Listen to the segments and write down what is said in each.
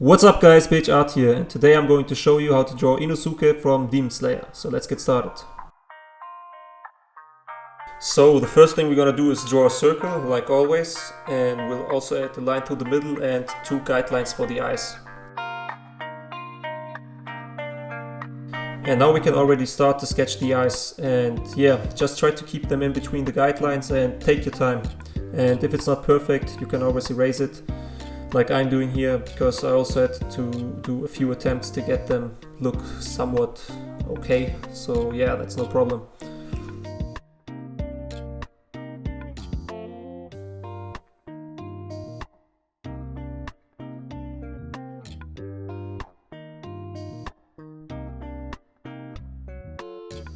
What's up guys, Page Art here, and today I'm going to show you how to draw Inosuke from Demon Slayer. So let's get started. So the first thing we're gonna do is draw a circle, like always, and we'll also add the line through the middle and two guidelines for the eyes. And now we can already start to sketch the eyes, and yeah, just try to keep them in between the guidelines and take your time. And if it's not perfect, you can always erase it, like I'm doing here, because I also had to do a few attempts to get them look somewhat okay. So yeah, that's no problem.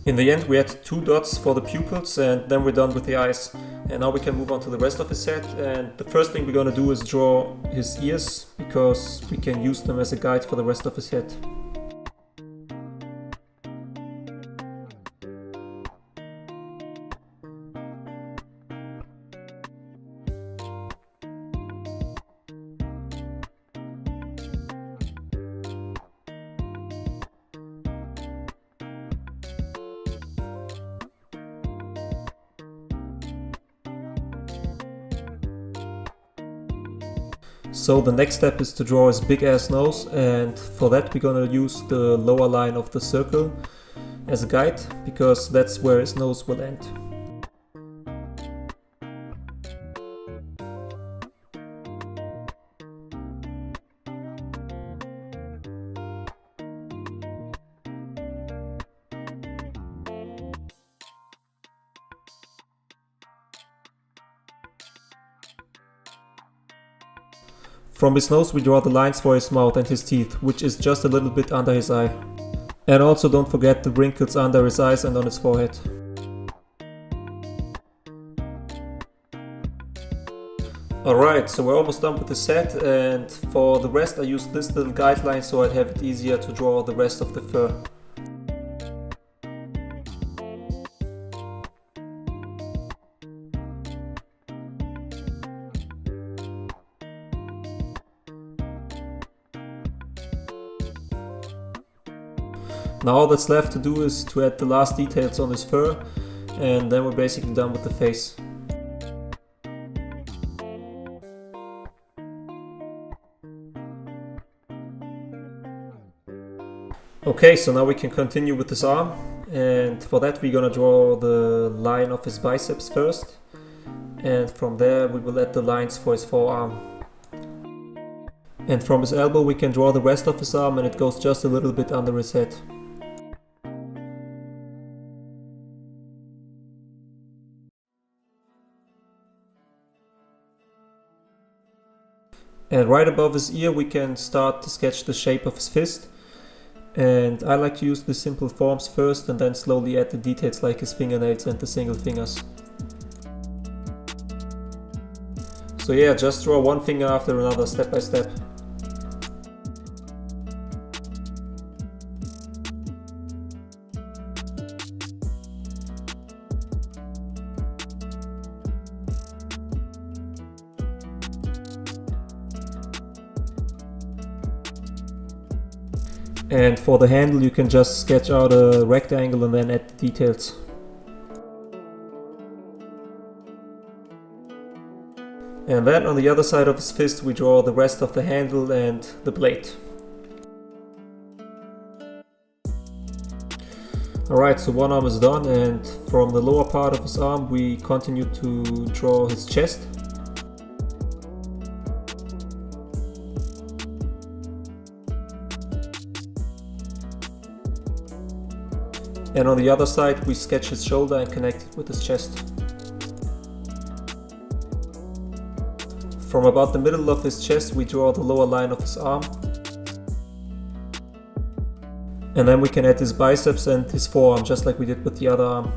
In the end we had two dots for the pupils and then we're done with the eyes. And now we can move on to the rest of his head, and the first thing we're gonna do is draw his ears, because we can use them as a guide for the rest of his head. So the next step is to draw his big ass nose, and for that we're gonna use the lower line of the circle as a guide, because that's where his nose will end. From his nose we draw the lines for his mouth and his teeth, which is just a little bit under his eye. And also don't forget the wrinkles under his eyes and on his forehead. Alright, so we're almost done with the set, and for the rest I used this little guideline so I'd have it easier to draw the rest of the fur. Now all that's left to do is to add the last details on his fur, and then we're basically done with the face. Okay, so now we can continue with his arm, and for that we're gonna draw the line of his biceps first, and from there we will add the lines for his forearm. And from his elbow we can draw the rest of his arm, and it goes just a little bit under his head. And right above his ear we can start to sketch the shape of his fist. And I like to use the simple forms first and then slowly add the details like his fingernails and the single fingers. So yeah, just draw one finger after another, step by step. And for the handle you can just sketch out a rectangle and then add the details. And then on the other side of his fist we draw the rest of the handle and the blade. Alright, so one arm is done, and from the lower part of his arm we continue to draw his chest. And on the other side we sketch his shoulder and connect it with his chest. From about the middle of his chest we draw the lower line of his arm. And then we can add his biceps and his forearm, just like we did with the other arm.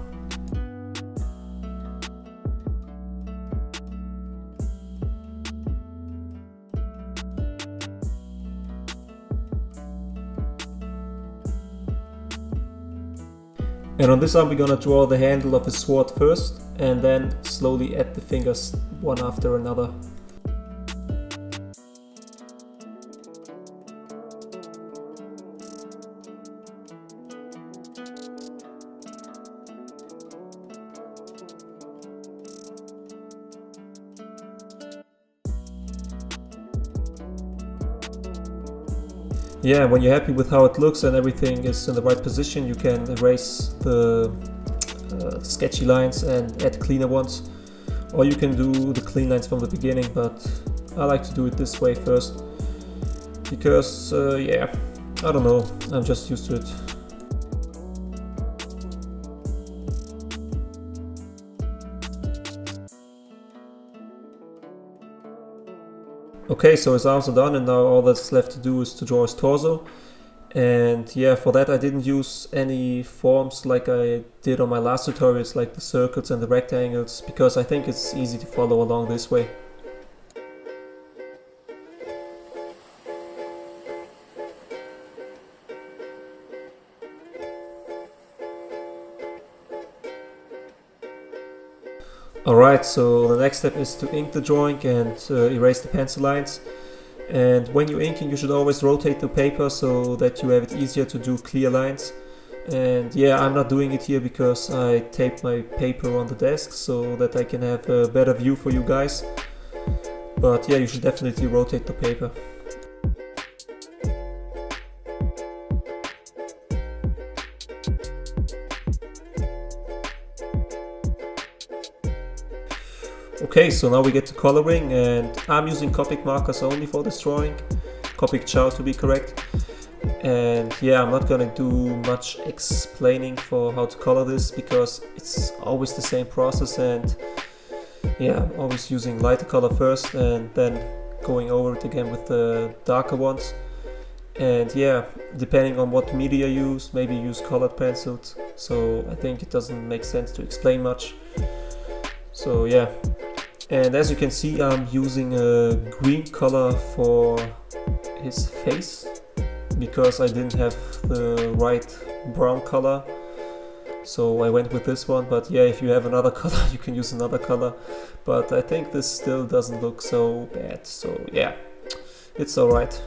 And on this arm we're gonna draw the handle of his sword first, and then slowly add the fingers one after another. yeah, when you're happy with how it looks and everything is in the right position, you can erase the sketchy lines and add cleaner ones. Or you can do the clean lines from the beginning, but I like to do it this way first. Because, yeah, I don't know, I'm just used to it. Okay, so his arms are done and now all that's left to do is to draw his torso. And yeah, for that I didn't use any forms like I did on my last tutorials, like the circles and the rectangles, because I think it's easy to follow along this way. Alright, so the next step is to ink the drawing and erase the pencil lines. And when you're inking, you should always rotate the paper so that you have it easier to do clear lines. And yeah, I'm not doing it here because I taped my paper on the desk so that I can have a better view for you guys. But yeah, you should definitely rotate the paper. Okay, so now we get to coloring, and I'm using Copic markers only for this drawing. Copic Ciao to be correct. And yeah, I'm not gonna do much explaining for how to color this because it's always the same process, and yeah, I'm always using lighter color first and then going over it again with the darker ones. And yeah, depending on what media you use, maybe use colored pencils, so I think it doesn't make sense to explain much. So yeah. And as you can see, I'm using a green color for his face because I didn't have the right brown color, so I went with this one. But yeah, if you have another color, you can use another color, but I think this still doesn't look so bad, so yeah, it's alright.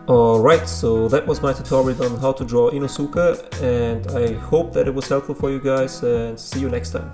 Alright, so that was my tutorial on how to draw Inosuke, and I hope that it was helpful for you guys, and see you next time.